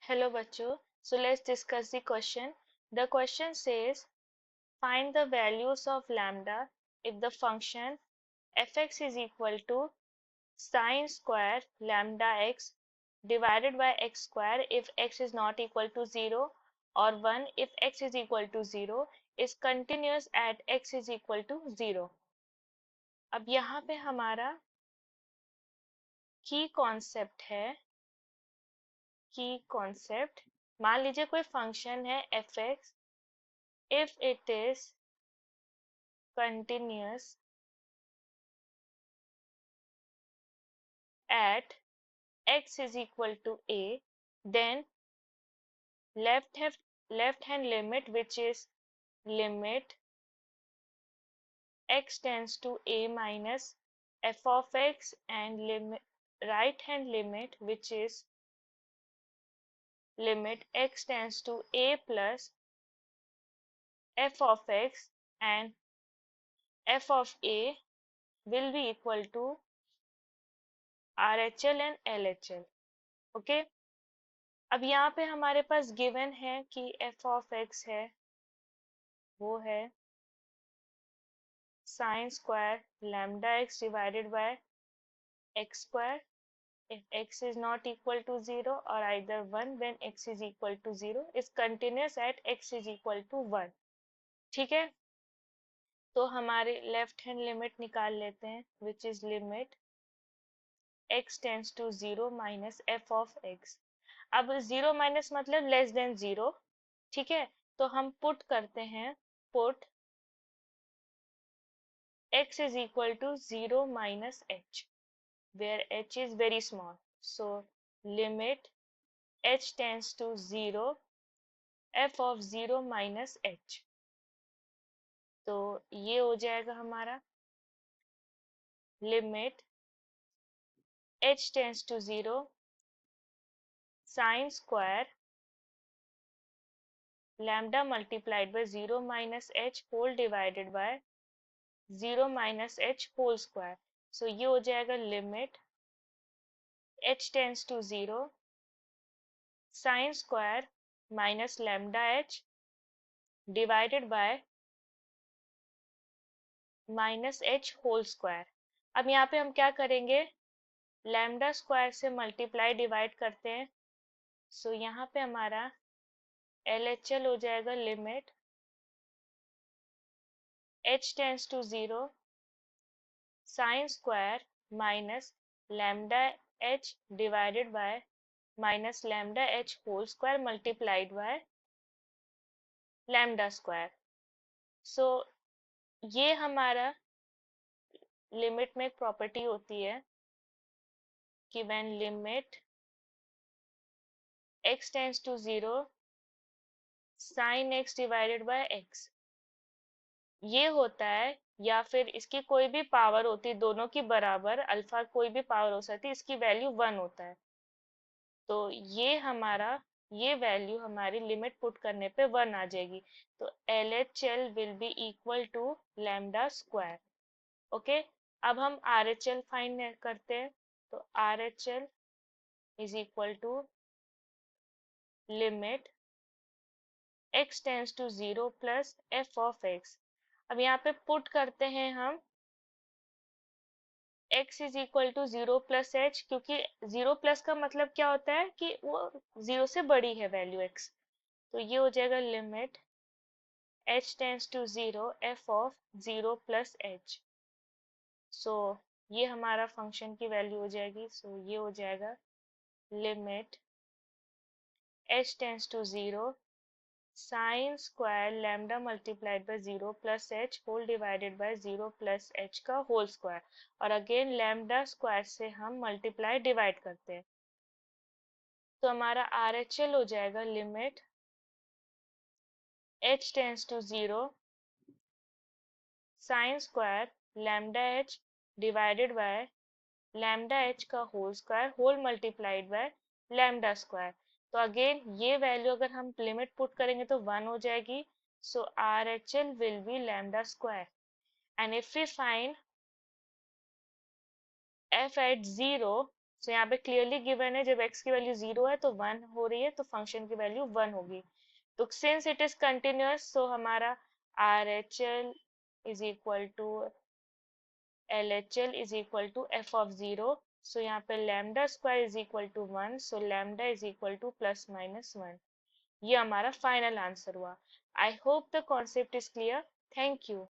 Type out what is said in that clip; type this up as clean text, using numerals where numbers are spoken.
Hello bachcho. So let's discuss the question. The question says find the values of lambda if the function fx is equal to sine square lambda x divided by x square if x is not equal to 0 or 1 if x is equal to 0 is continuous at x is equal to 0. अब यहाँ पे हमारा की concept मान लीजिए कोई function है fx if it is continuous at x is equal to a, then left hand limit, which is limit x tends to a minus f of x, and right hand limit, which is limit x tends to a plus f of x, and f of a will be equal to RHL and LHL. Okay अब यहाँ पे हमारे पास given है कि f of x है वो है sign square lambda x divided by x square if x is not equal to 0 or either 1 when x is equal to 0 is continuous at x is equal to 1. ठीक है, तो हमारे left hand limit निकाल लेते हैं which is limit x tends to 0 minus f of x. अब 0 minus मतलब less than 0. ठीक है, तो हम पुट करते हैं put x is equal to 0 minus h where h is very small. So limit h tends to 0 f of 0 minus h. तो ये हो जाएगा हमारा limit h tends to 0 sine square lambda multiplied by 0 minus h whole divided by 0 minus h whole square. So ये हो जाएगा limit h tends to 0 sine square minus lambda h divided by minus H whole square. अब यहाँ पे हम क्या करेंगे lambda square से मल्टीप्लाई डिवाइड करते हैं. सो यहाँ पे हमारा LHL हो जाएगा limit h tends to 0 sine square minus lambda h divided by minus lambda h whole square multiplied by lambda square. So ये हमारा लिमिट में एक प्रॉपर्टी होती है कि when limit x tends to 0 sine x divided by x ये होता है, या फिर इसकी कोई भी पावर होती है दोनों की बराबर अल्फा कोई भी पावर हो सकती है, इसकी वैल्यू 1 होता है. तो ये वैल्यू हमारी लिमिट पुट करने पे 1 आ जाएगी. तो LHL will be equal to lambda square. Okay, अब हम RHL फाइंड करते हैं. तो RHL is equal to limit x tends to 0 plus f of x. अब यहाँ पे पुट करते हैं हम x is equal to 0 plus h, क्योंकि 0 प्लस का मतलब क्या होता है कि वो 0 से बड़ी है वैल्यू x. तो ये हो जाएगा limit h tends to 0 f of 0 plus H. So ये हमारा फंक्शन की वैल्यू हो जाएगी. सो ये हो जाएगा limit h tends to 0 sine square lambda multiplied by 0 plus h whole divided by 0 plus h का होल स्क्वायर. और अगेन लैम्डा स्क्वायर से हम मल्टीप्लाई डिवाइड करते हैं. तो हमारा RHL हो जाएगा limit h tends to 0 sine square lambda h divided by lambda h का whole square whole multiplied by lambda square. तो अगेन ये वैल्यू अगर हम लिमिट पुट करेंगे तो 1 हो जाएगी. So RHL will be lambda square. And if we find f at 0 so यहाँ पे क्लियरली गिवन है जब x की वैल्यू 0 है तो 1 हो रही है तो फंक्शन की वैल्यू 1 होगी। तो since it is continuous so हमारा RHL is equal to LHL is equal to f of 0। So यहाँ पे lambda square is equal to 1, so lambda is equal to plus minus 1। ये हमारा फाइनल आंसर हुआ। I hope the concept is clear. Thank you.